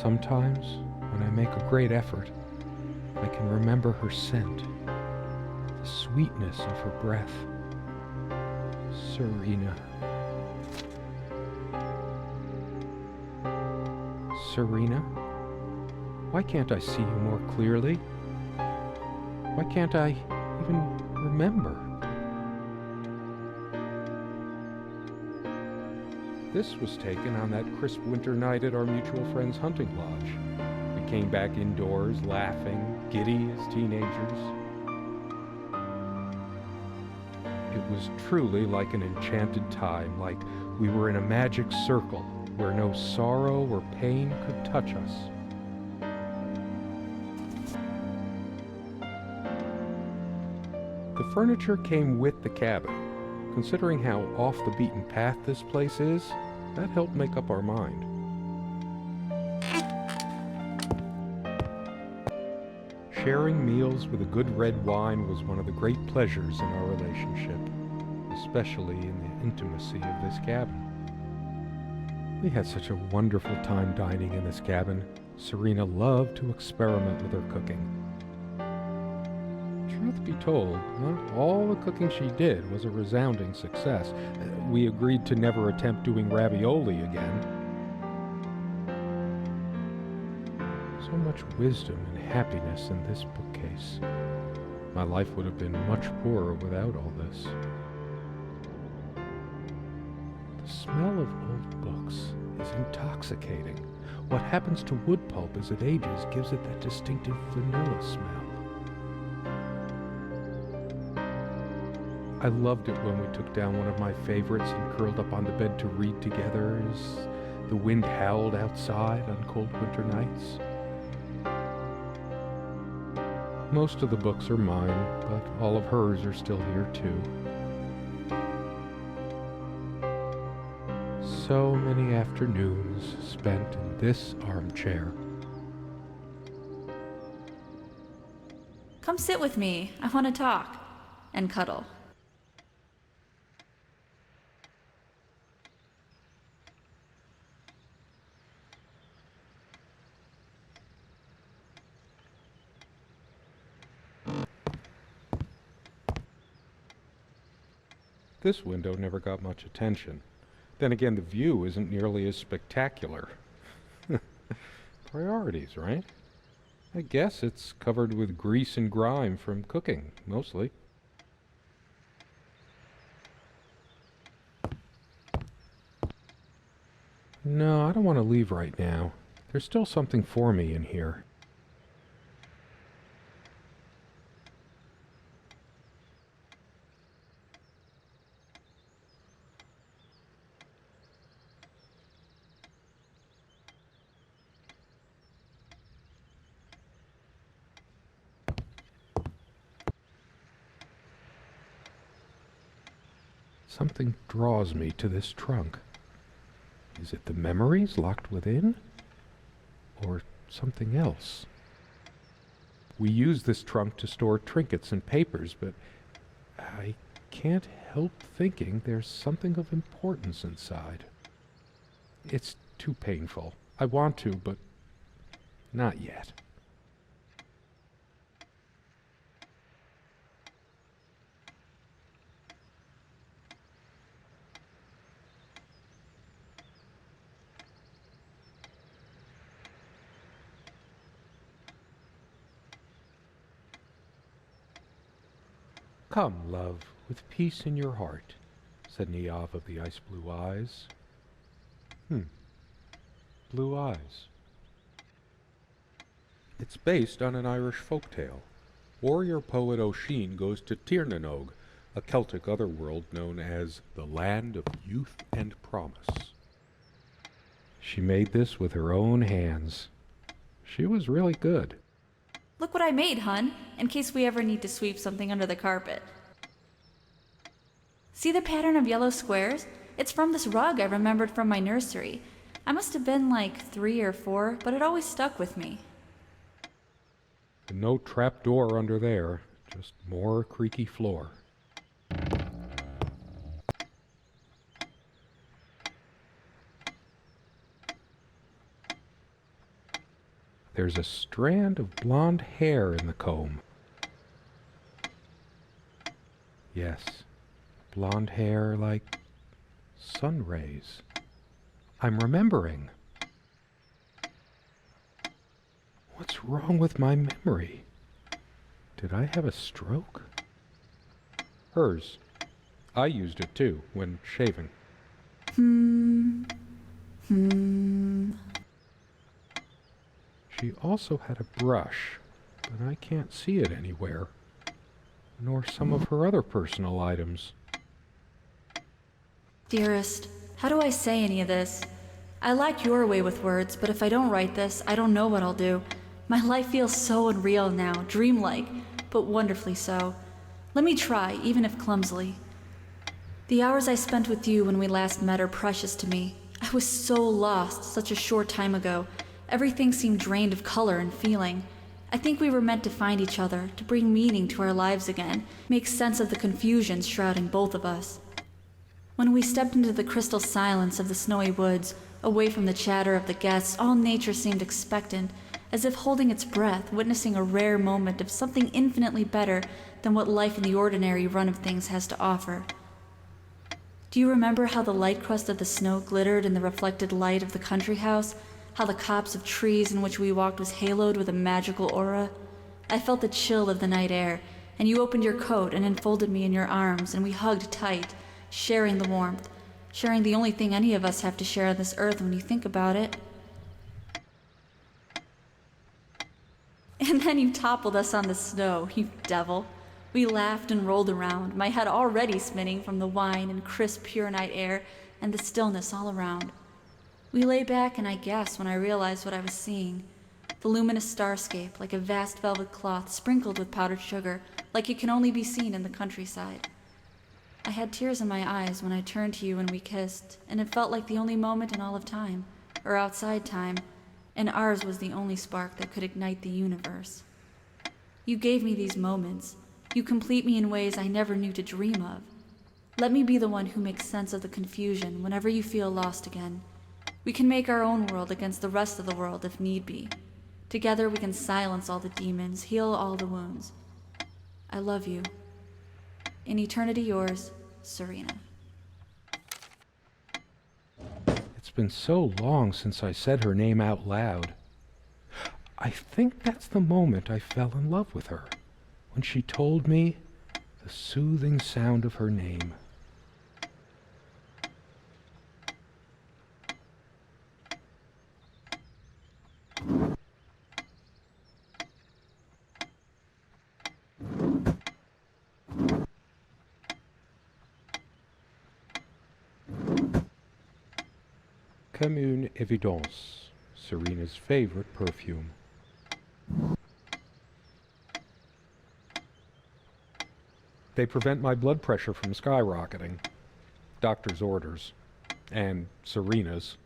Sometimes, when I make a great effort, I can remember her scent, the sweetness of her breath. Serena. Serena? Why can't I see you more clearly? Why can't I even remember? This was taken on that crisp winter night at our mutual friend's hunting lodge. We came back indoors, laughing, giddy as teenagers. It was truly like an enchanted time, like we were in a magic circle where no sorrow or pain could touch us. The furniture came with the cabin. Considering how off the beaten path this place is, that helped make up our mind. Sharing meals with a good red wine was one of the great pleasures in our relationship, especially in the intimacy of this cabin. We had such a wonderful time dining in this cabin. Serena loved to experiment with her cooking. Truth be told, not all the cooking she did was a resounding success. We agreed to never attempt doing ravioli again. So much wisdom and happiness in this bookcase. My life would have been much poorer without all this. The smell of old books is intoxicating. What happens to wood pulp as it ages gives it that distinctive vanilla smell. I loved it when we took down one of my favorites and curled up on the bed to read together as the wind howled outside on cold winter nights. Most of the books are mine, but all of hers are still here too. So many afternoons spent in this armchair. Come sit with me. I want to talk. And cuddle. This window never got much attention. Then again, the view isn't nearly as spectacular. Priorities, right? I guess it's covered with grease and grime from cooking, mostly. No, I don't want to leave right now. There's still something for me in here. Something draws me to this trunk. Is it the memories locked within? Or something else? We use this trunk to store trinkets and papers, but I can't help thinking there's something of importance inside. It's too painful. I want to, but not yet. Come, love, with peace in your heart, said Niamh of the ice-blue eyes. Blue eyes. It's based on an Irish folk tale. Warrior poet O'Sheen goes to Tirnanog, a Celtic otherworld known as the Land of Youth and Promise. She made this with her own hands. She was really good. Look what I made, hun, in case we ever need to sweep something under the carpet. See the pattern of yellow squares? It's from this rug I remembered from my nursery. I must have been like 3 or 4, but it always stuck with me. And no trap door under there, just more creaky floor. There's a strand of blonde hair in the comb. Yes, blonde hair like sun rays. I'm remembering. What's wrong with my memory? Did I have a stroke? Hers. I used it too, when shaving. She also had a brush, but I can't see it anywhere, nor some of her other personal items. Dearest, how do I say any of this? I like your way with words, but if I don't write this, I don't know what I'll do. My life feels so unreal now, dreamlike, but wonderfully so. Let me try, even if clumsily. The hours I spent with you when we last met are precious to me. I was so lost such a short time ago. Everything seemed drained of color and feeling. I think we were meant to find each other, to bring meaning to our lives again, make sense of the confusion shrouding both of us. When we stepped into the crystal silence of the snowy woods, away from the chatter of the guests, all nature seemed expectant, as if holding its breath, witnessing a rare moment of something infinitely better than what life in the ordinary run of things has to offer. Do you remember how the light crust of the snow glittered in the reflected light of the country house? How the copse of trees in which we walked was haloed with a magical aura? I felt the chill of the night air, and you opened your coat and enfolded me in your arms, and we hugged tight, sharing the warmth, sharing the only thing any of us have to share on this earth when you think about it. And then you toppled us on the snow, you devil. We laughed and rolled around, my head already spinning from the wine and crisp, pure night air and the stillness all around. We lay back, and I gasped when I realized what I was seeing. The luminous starscape, like a vast velvet cloth sprinkled with powdered sugar, like it can only be seen in the countryside. I had tears in my eyes when I turned to you and we kissed, and it felt like the only moment in all of time, or outside time, and ours was the only spark that could ignite the universe. You gave me these moments. You complete me in ways I never knew to dream of. Let me be the one who makes sense of the confusion whenever you feel lost again. We can make our own world against the rest of the world if need be. Together we can silence all the demons, heal all the wounds. I love you. In eternity yours, Serena. It's been so long since I said her name out loud. I think that's the moment I fell in love with her, when she told me the soothing sound of her name. Comme une évidence, Serena's favorite perfume. They prevent my blood pressure from skyrocketing. Doctor's orders. And Serena's.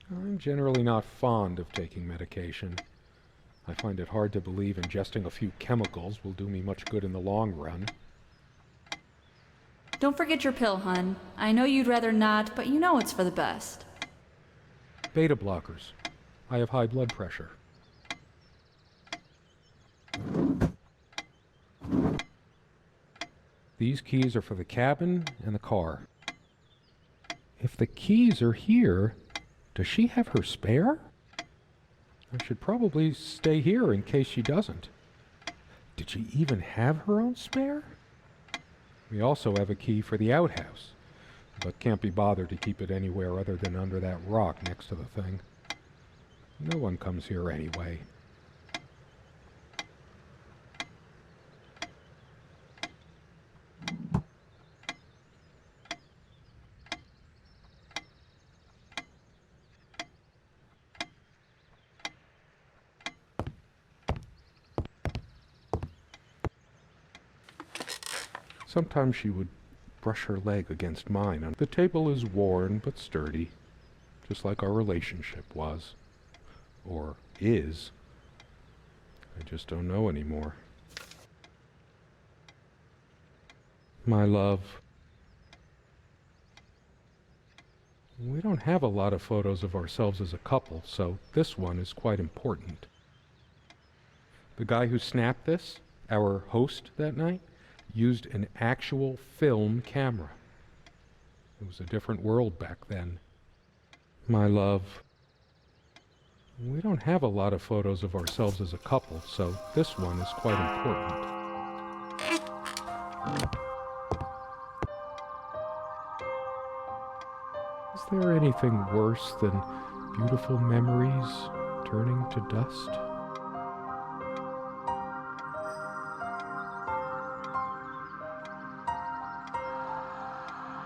I'm generally not fond of taking medication. I find it hard to believe ingesting a few chemicals will do me much good in the long run. Don't forget your pill, hun. I know you'd rather not, but you know it's for the best. Beta blockers. I have high blood pressure. These keys are for the cabin and the car. If the keys are here, does she have her spare? I should probably stay here in case she doesn't. Did she even have her own spare? We also have a key for the outhouse, but can't be bothered to keep it anywhere other than under that rock next to the thing. No one comes here anyway. Sometimes she would brush her leg against mine. The table is worn but sturdy, just like our relationship was. Or is. I just don't know anymore. My love. We don't have a lot of photos of ourselves as a couple, so this one is quite important. The guy who snapped this, our host that night, used an actual film camera. It was a different world back then. My love, we don't have a lot of photos of ourselves as a couple, so this one is quite important. Is there anything worse than beautiful memories turning to dust?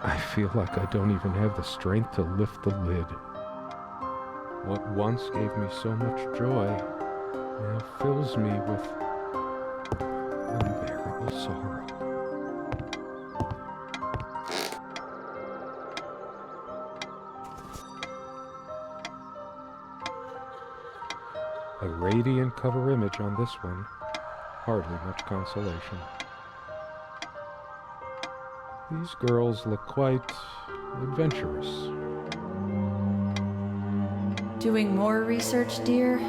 I feel like I don't even have the strength to lift the lid. What once gave me so much joy now fills me with unbearable sorrow. A radiant cover image on this one, hardly much consolation. These girls look quite adventurous. Doing more research, dear? I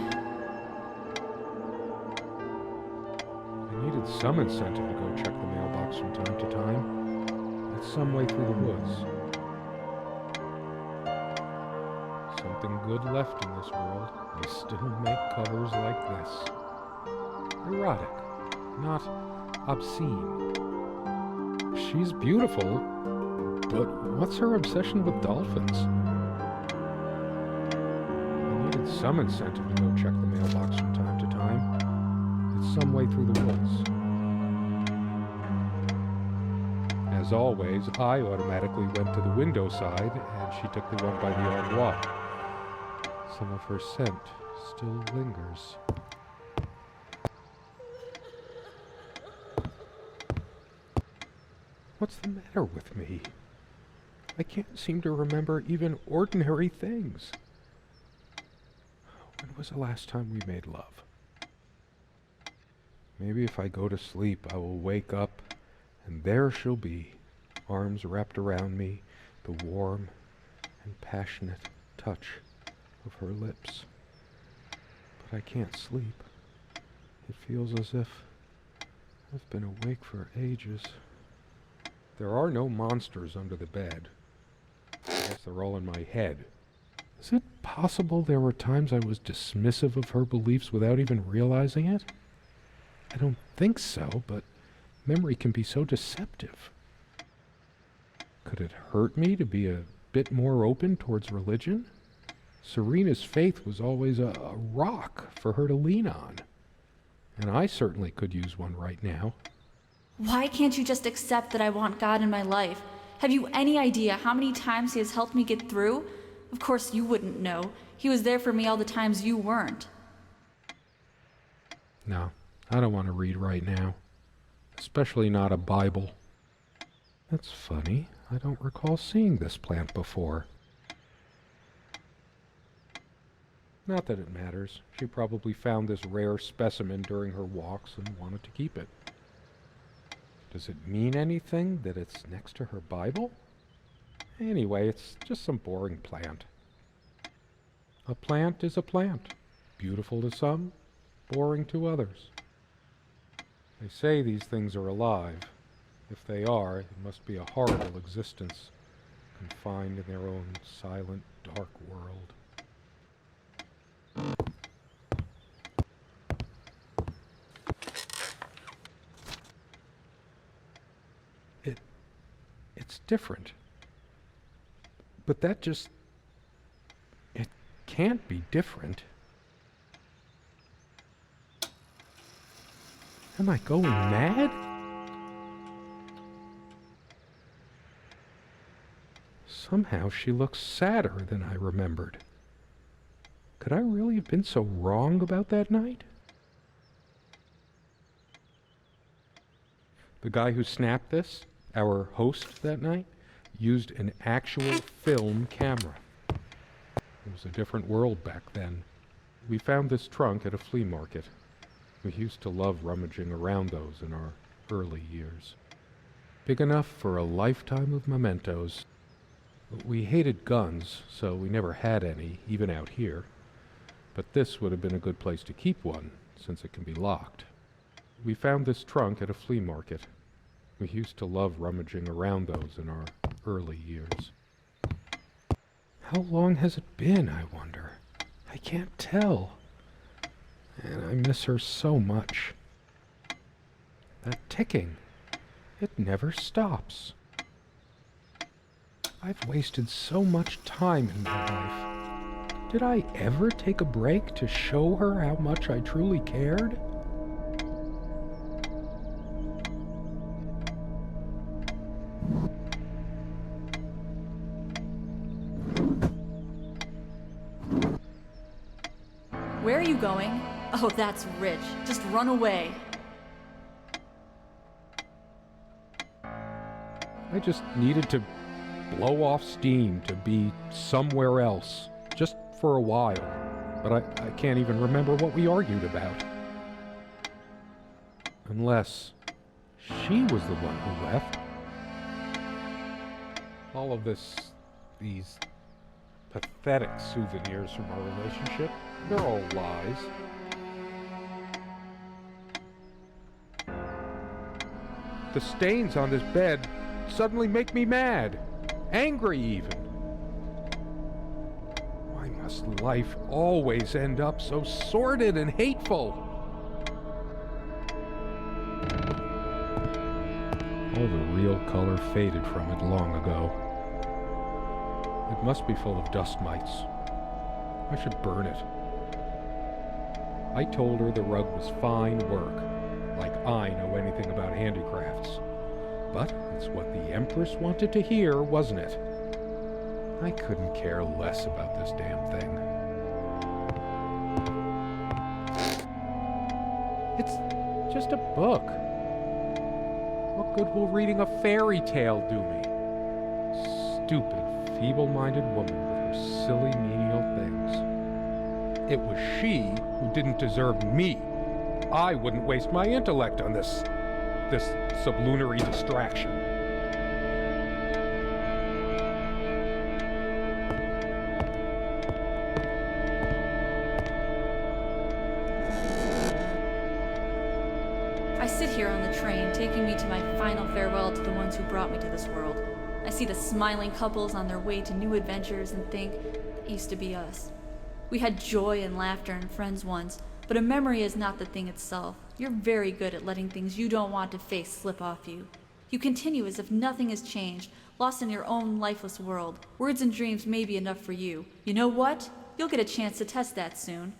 needed some incentive to go check the mailbox from time to time. It's some way through the woods. Something good left in this world. They still make covers like this. Erotic, not obscene. She's beautiful, but what's her obsession with dolphins? I needed some incentive to go check the mailbox from time to time. It's some way through the woods. As always, I automatically went to the window side, and she took the one by the armoire. Some of her scent still lingers. What's the matter with me? I can't seem to remember even ordinary things. When was the last time we made love? Maybe if I go to sleep, I will wake up, and there she'll be, arms wrapped around me, the warm and passionate touch of her lips. But I can't sleep. It feels as if I've been awake for ages. There are no monsters under the bed. I guess they're all in my head. Is it possible there were times I was dismissive of her beliefs without even realizing it? I don't think so, but memory can be so deceptive. Could it hurt me to be a bit more open towards religion? Serena's faith was always a rock for her to lean on. And I certainly could use one right now. Why can't you just accept that I want God in my life? Have you any idea how many times He has helped me get through? Of course you wouldn't know. He was there for me all the times you weren't. No, I don't want to read right now. Especially not a Bible. That's funny. I don't recall seeing this plant before. Not that it matters. She probably found this rare specimen during her walks and wanted to keep it. Does it mean anything that it's next to her Bible? Anyway, it's just some boring plant. A plant is a plant. Beautiful to some, boring to others. They say these things are alive. If they are, it must be a horrible existence, confined in their own silent, dark world. It's different. But that just... it can't be different. Am I going mad? Somehow she looks sadder than I remembered. Could I really have been so wrong about that night? The guy who snapped this, our host that night, used an actual film camera. It was a different world back then. We found this trunk at a flea market. We used to love rummaging around those in our early years. Big enough for a lifetime of mementos. We hated guns, so we never had any, even out here. But this would have been a good place to keep one, since it can be locked. We found this trunk at a flea market. We used to love rummaging around those in our early years. How long has it been, I wonder? I can't tell. And I miss her so much. That ticking, it never stops. I've wasted so much time in my life. Did I ever take a break to show her how much I truly cared? Where are you going? Oh, that's rich. Just run away. I just needed to blow off steam, to be somewhere else, just for a while. But I can't even remember what we argued about. Unless she was the one who left. All of these pathetic souvenirs from our relationship, they're all lies. The stains on this bed suddenly make me mad. Angry even. Why must life always end up so sordid and hateful? All the real color faded from it long ago. It must be full of dust mites. I should burn it. I told her the rug was fine work, like I know anything about handicrafts. But it's what the Empress wanted to hear, wasn't it? I couldn't care less about this damn thing. It's just a book. What good will reading a fairy tale do me? Stupid, feeble-minded woman with her silly, menial things. It was she who didn't deserve me. I wouldn't waste my intellect on this sublunary distraction. I sit here on the train, taking me to my final farewell to the ones who brought me to this world. I see the smiling couples on their way to new adventures and think, it used to be us. We had joy and laughter and friends once, but a memory is not the thing itself. You're very good at letting things you don't want to face slip off you. You continue as if nothing has changed, lost in your own lifeless world. Words and dreams may be enough for you. You know what? You'll get a chance to test that soon.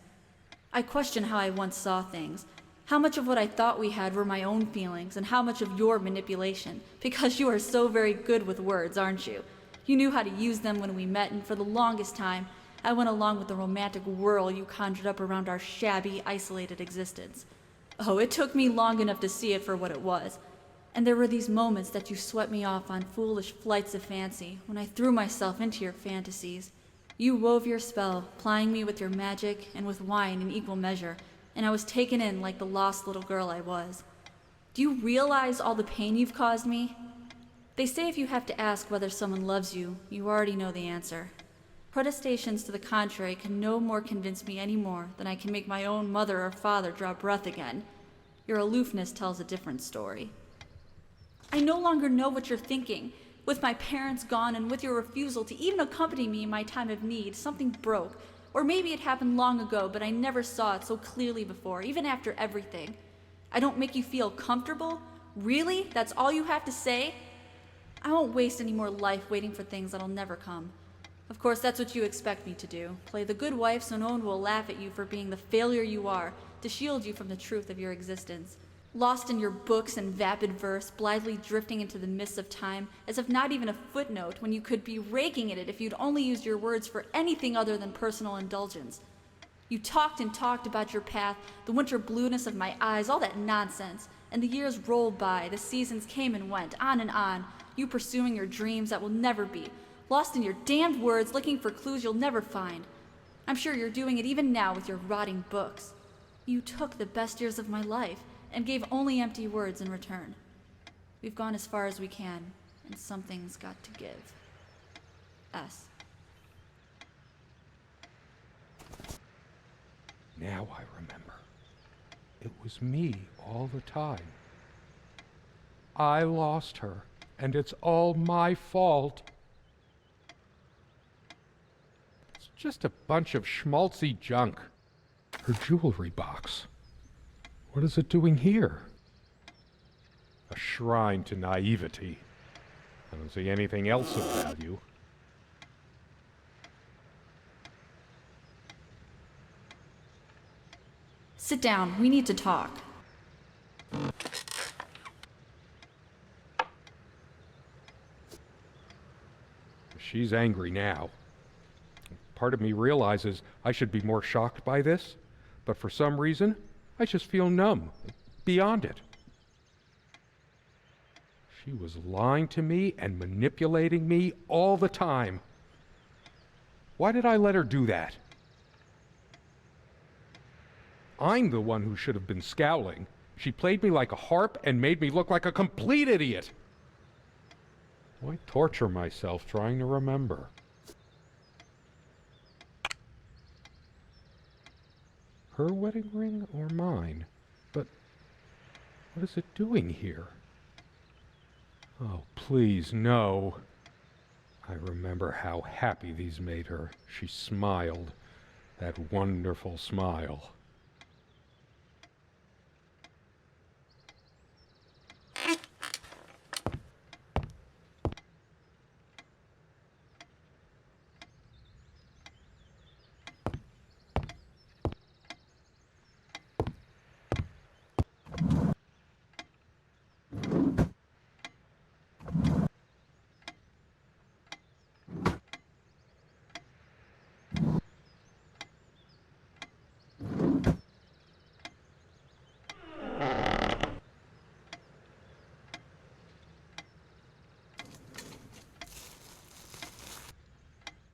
I question how I once saw things. How much of what I thought we had were my own feelings, and how much of your manipulation. Because you are so very good with words, aren't you? You knew how to use them when we met, and for the longest time, I went along with the romantic whirl you conjured up around our shabby, isolated existence. Oh, it took me long enough to see it for what it was. And there were these moments that you swept me off on foolish flights of fancy, when I threw myself into your fantasies. You wove your spell, plying me with your magic and with wine in equal measure, and I was taken in like the lost little girl I was. Do you realize all the pain you've caused me? They say if you have to ask whether someone loves you, you already know the answer. Protestations to the contrary can no more convince me any more than I can make my own mother or father draw breath again. Your aloofness tells a different story. I no longer know what you're thinking. With my parents gone and with your refusal to even accompany me in my time of need, something broke. Or maybe it happened long ago, but I never saw it so clearly before, even after everything. I don't make you feel comfortable? Really? That's all you have to say? I won't waste any more life waiting for things that'll never come. Of course, that's what you expect me to do. Play the good wife so no one will laugh at you for being the failure you are, to shield you from the truth of your existence. Lost in your books and vapid verse, blithely drifting into the mists of time, as if not even a footnote when you could be raking at it if you'd only used your words for anything other than personal indulgence. You talked and talked about your path, the winter blueness of my eyes, all that nonsense. And the years rolled by, the seasons came and went, on, you pursuing your dreams that will never be, lost in your damned words, looking for clues you'll never find. I'm sure you're doing it even now with your rotting books. You took the best years of my life and gave only empty words in return. We've gone as far as we can, and something's got to give. S. Now I remember. It was me all the time. I lost her, and it's all my fault. It's just a bunch of schmaltzy junk. Her jewelry box. What is it doing here? A shrine to naivety. I don't see anything else of value. Sit down. We need to talk. She's angry now. Part of me realizes I should be more shocked by this, but for some reason, I just feel numb, beyond it. She was lying to me and manipulating me all the time. Why did I let her do that? I'm the one who should have been scowling. She played me like a harp and made me look like a complete idiot. Why torture myself trying to remember? Her wedding ring or mine? But what is it doing here? Oh, please, no. I remember how happy these made her. She smiled. That wonderful smile.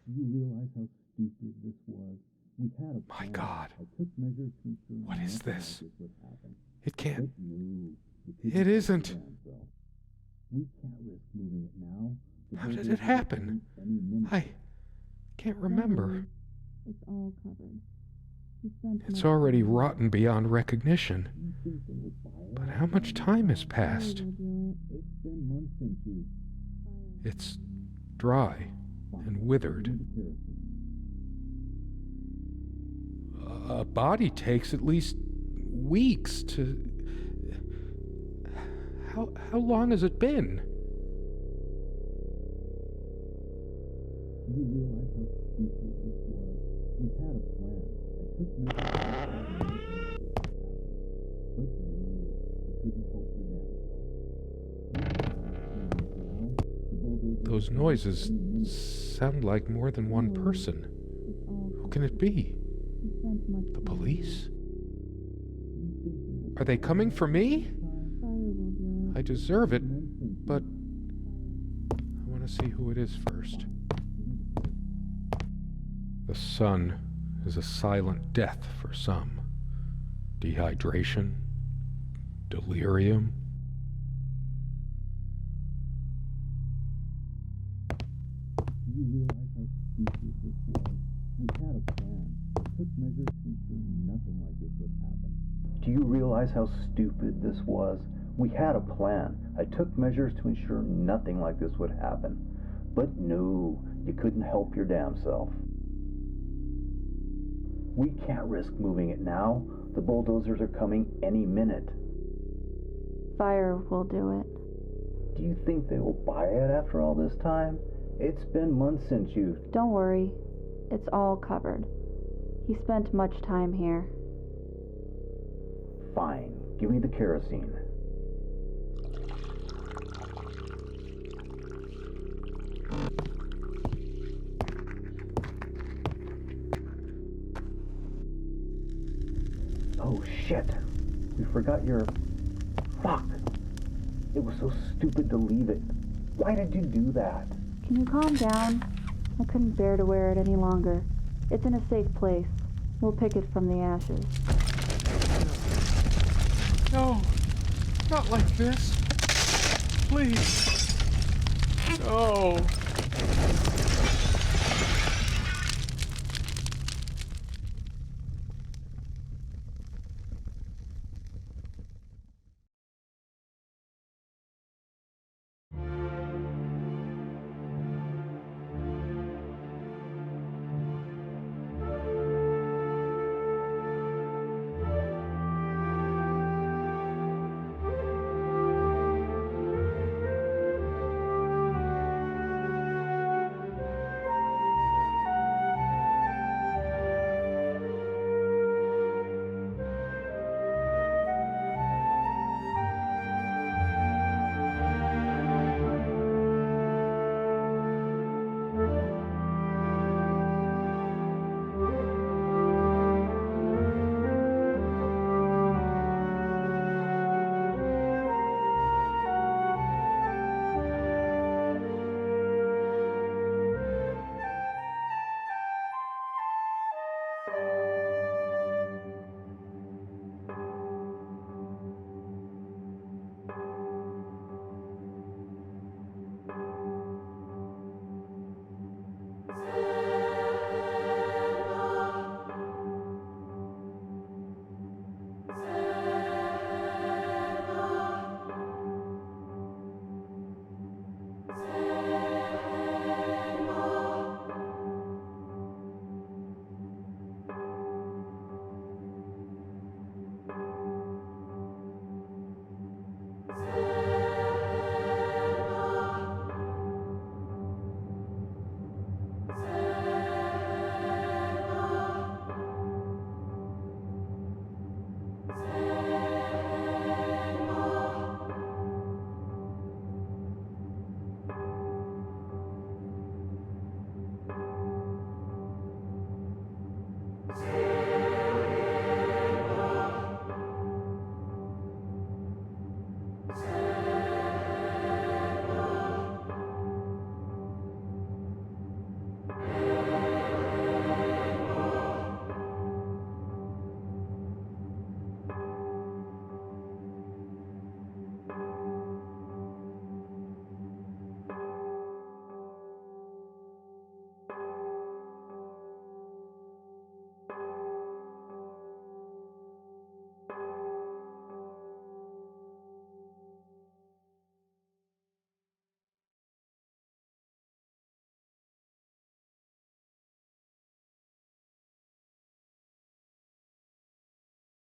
Do you realize how stupid this was? We had a My plan. God. I took measures to ensure What is nothing this? like would happen. It can't. But no, It isn't. We can't risk moving it now. The How did buildings it will happen? come any minute. I can't remember. It's all covered. He spent It's much already time. rotten beyond recognition. You think they would buy it? But how much time has Fire passed? will do it. It's been months since you. Fire. It's dry and withered. Need the kerosene. A body takes at least weeks to... How long has it been? Do you realize how stupid this was? We had a plan. I took measures to ensure nothing like this would happen. But no, you couldn't help your damn self. The bulldozer Those will come noises any minute. sound like more than one person. It's all Who covered. can it be? He spent much The time. police? You think they will Are they coming for me? Fire will do it. I deserve it, months since but Fire. I want to see who it is first. The sun is a silent death for some. Dehydration, delirium. Do you realize how stupid this was? We had a plan. I took measures to ensure nothing like this would happen. Do you realize how stupid this was? We had a plan. I took measures to ensure nothing like this would happen. But no, you couldn't help your damn self. We can't risk moving it now. The bulldozers are coming any minute. Fire will do it. Do you think they will buy it after all this time? It's been months since you... Don't worry. It's all covered. He spent much time here. Fine, give me the kerosene. Oh shit! We forgot your... Fuck! It was so stupid to leave it. Why did you do that? Can you calm down? I couldn't bear to wear it any longer. It's in a safe place. We'll pick it from the ashes. No, not like this. Please. No.